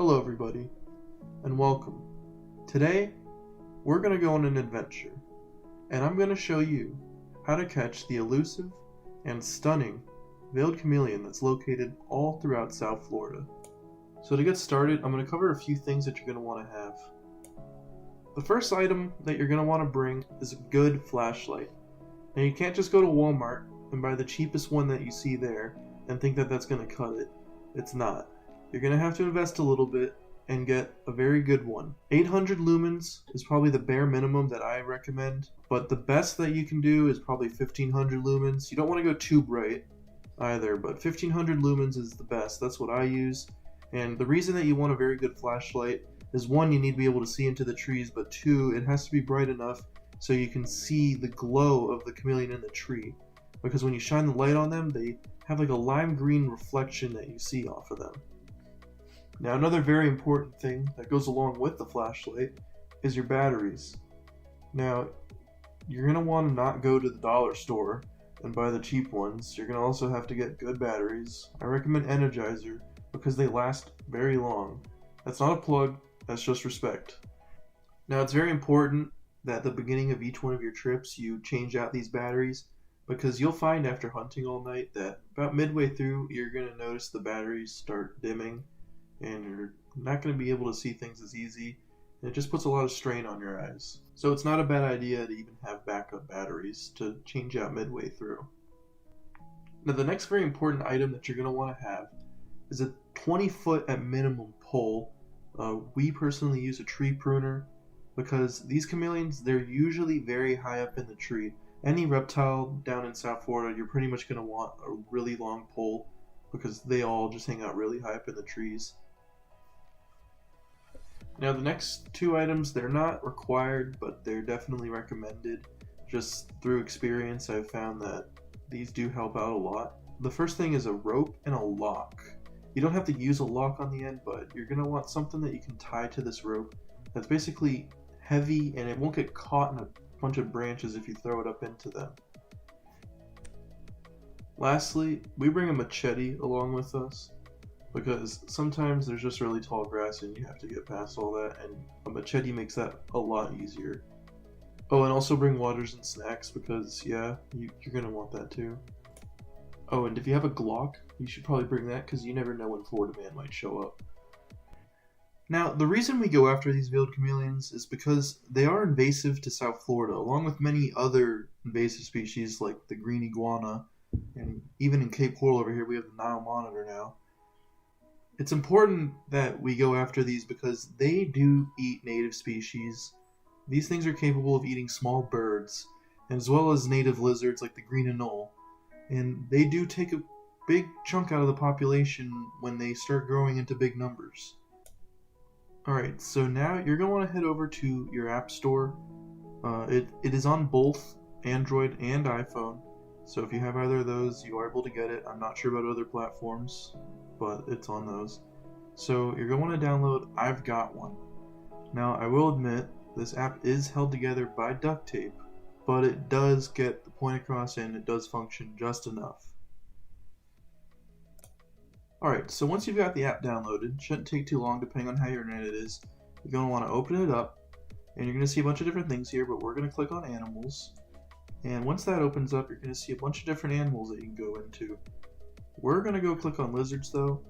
Hello everybody, and welcome. Today, we're going to go on an adventure, and I'm going to show you how to catch the elusive and stunning veiled chameleon that's located all throughout South Florida. So to get started, I'm going to cover a few things that you're going to want to have. The first item that you're going to want to bring is a good flashlight. Now you can't just go to Walmart and buy the cheapest one that you see there and think that that's going to cut it. It's not. You're going to have to invest a little bit and get a very good one. 800 lumens is probably the bare minimum that I recommend, but the best that you can do is probably 1500 lumens. You don't want to go too bright either, but 1500 lumens is the best. That's what I use. And the reason that you want a very good flashlight is, one, you need to be able to see into the trees, but two, it has to be bright enough so you can see the glow of the chameleon in the tree. Because when you shine the light on them, they have like a lime green reflection that you see off of them. Now, another very important thing that goes along with the flashlight is your batteries. Now, you're going to want to not go to the dollar store and buy the cheap ones. You're going to also have to get good batteries. I recommend Energizer because they last very long. That's not a plug, that's just respect. Now, it's very important that at the beginning of each one of your trips you change out these batteries, because you'll find after hunting all night that about midway through you're going to notice the batteries start dimming and you're not going to be able to see things as easy, and it just puts a lot of strain on your eyes. So it's not a bad idea to even have backup batteries to change out midway through. Now, the next very important item that you're going to want to have is a 20-foot at minimum pole. We personally use a tree pruner because these chameleons, they're usually very high up in the tree. Any reptile down in South Florida, you're pretty much going to want a really long pole because they all just hang out really high up in the trees. Now, the next two items, they're not required, but they're definitely recommended. Just through experience, I've found that these do help out a lot. The first thing is a rope and a lock. You don't have to use a lock on the end, but you're going to want something that you can tie to this rope that's basically heavy and it won't get caught in a bunch of branches if you throw it up into them. Lastly, we bring a machete along with us because sometimes there's just really tall grass and you have to get past all that, and a machete makes that a lot easier. Oh, and also bring waters and snacks because, yeah, you're going to want that too. Oh, and if you have a Glock, you should probably bring that because you never know when Florida Man might show up. Now, the reason we go after these veiled chameleons is because they are invasive to South Florida, along with many other invasive species like the green iguana, and even in Cape Coral over here we have the Nile monitor now. It's important that we go after these because they do eat native species. These things are capable of eating small birds, as well as native lizards like the green anole, and they do take a big chunk out of the population when they start growing into big numbers. Alright, so now you're going to want to head over to your app store. It is on both Android and iPhone, so if you have either of those, you are able to get it. I'm not sure about other platforms, but it's on those. So you're going to want to download I've Got One. Now, I will admit, this app is held together by duct tape, but it does get the point across and it does function just enough. Alright, so once you've got the app downloaded, it shouldn't take too long depending on how your internet it is. You're going to want to open it up, and you're going to see a bunch of different things here, but we're going to click on animals. And once that opens up, you're going to see a bunch of different animals that you can go into. We're going to go click on lizards though,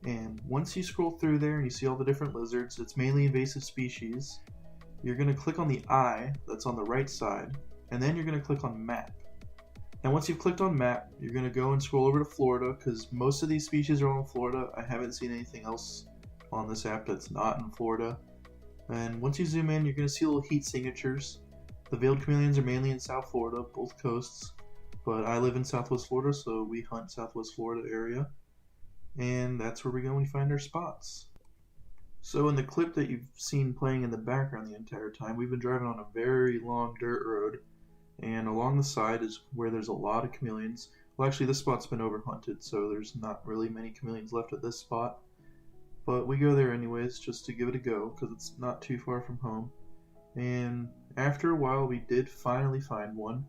and once you scroll through there and you see all the different lizards, it's mainly invasive species. You're going to click on the eye that's on the right side, and then you're going to click on map. And once you've clicked on map, you're going to go and scroll over to Florida because most of these species are in Florida. I haven't seen anything else on this app that's not in Florida. And once you zoom in, you're going to see little heat signatures. The veiled chameleons are mainly in South Florida, both coasts, but I live in Southwest Florida, so we hunt Southwest Florida area, and that's where we go when we find our spots. So in the clip that you've seen playing in the background the entire time, we've been driving on a very long dirt road, and along the side is where there's a lot of chameleons. Well, actually this spot's been overhunted, so there's not really many chameleons left at this spot, but we go there anyways just to give it a go because it's not too far from home. And after a while we did finally find one,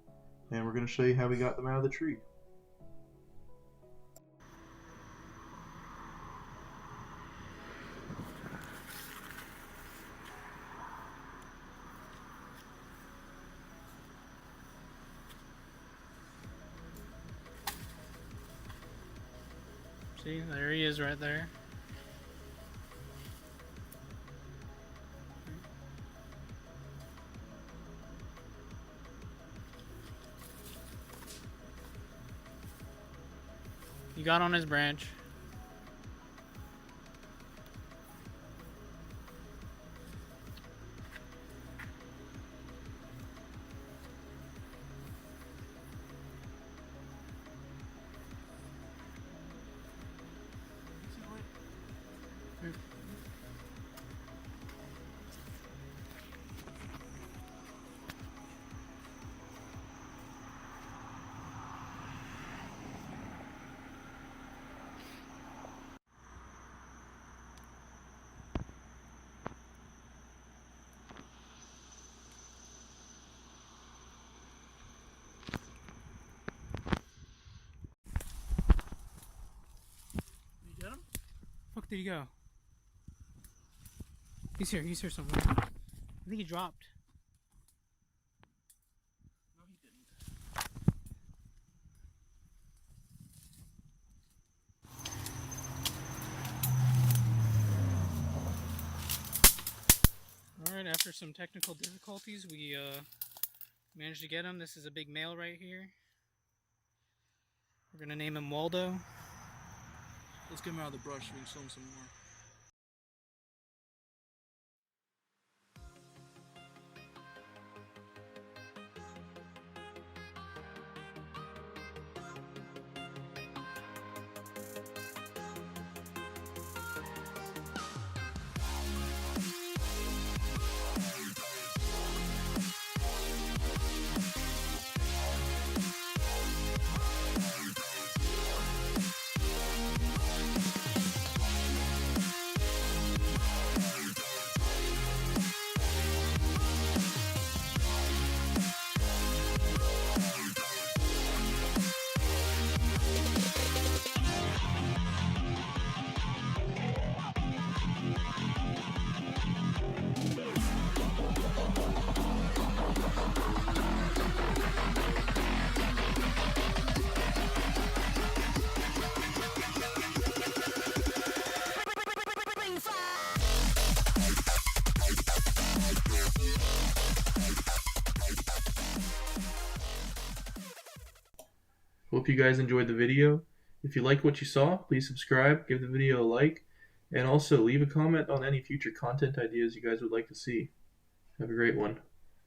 and we're going to show you how we got them out of the tree. See, there he is right there. You got on his branch. You get him? Fuck, did he go? He's here somewhere. I think he dropped. No, he didn't. Alright, after some technical difficulties, we managed to get him. This is a big male right here. We're gonna name him Waldo. Let's get him out of the brush so we can show him some more. Hope you guys enjoyed the video. If you liked what you saw, please subscribe, give the video a like, and also leave a comment on any future content ideas you guys would like to see. Have a great one.